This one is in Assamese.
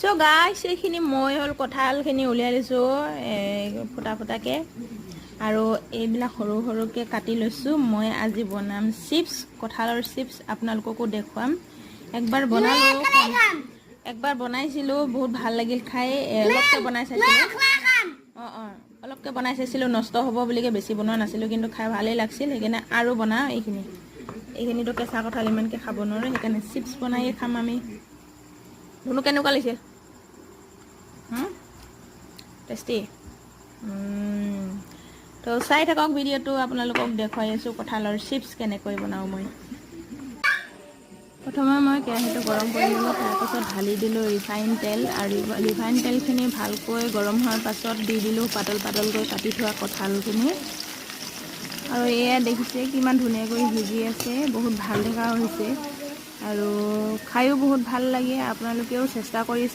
সো গাইস এইখিনি মই হল কঁঠালখিনি উলিয়াই লৈছোঁ ফুটা ফুটাকৈ আৰু এইবিলাক সৰু সৰুকৈ কাটি লৈছোঁ। মই আজি বনাম চিপছ, কঁঠালৰ চিপছ। আপোনালোককো দেখুৱাম। একবাৰ বনাইছিলোঁ, বহুত ভাল লাগিল খাই। অলপকৈ বনাই চাইছিলোঁ। অলপকৈ বনাই চাইছিলোঁ, নষ্ট হ'ব বুলিকৈ বেছি বনোৱা নাছিলোঁ, কিন্তু খাই ভালেই লাগিছিল। সেইকাৰণে আৰু বনাওঁ। এইখিনিতো কেঁচা কঁঠাল ইমানকৈ খাব নোৱাৰোঁ, সেইকাৰণে চিপছ বনাইয়ে খাম আমি। ধুনু কেনেকুৱা লাগিছে? টেষ্টি। তো চাই থাকক ভিডিঅ'টো, আপোনালোকক দেখুৱাই আছোঁ কঁঠালৰ চিপছ কেনেকৈ বনাওঁ মই। প্ৰথমে মই কেৰাহীটো গৰম কৰি দিলোঁ, তাৰপিছত ঢালি দিলোঁ ৰিফাইন তেল, আৰু ৰিফাইন তেলখিনি ভালকৈ গৰম হোৱাৰ পাছত দি দিলোঁ পাতল পাতলকৈ কাটি থোৱা কঁঠালখিনি। আৰু এয়া দেখিছে কিমান ধুনীয়াকৈ সিজি আছে, বহুত ভাল দেখা হৈছে আৰু খায়ো বহুত ভাল লাগে। আপোনালোকেও চেষ্টা কৰি চাব।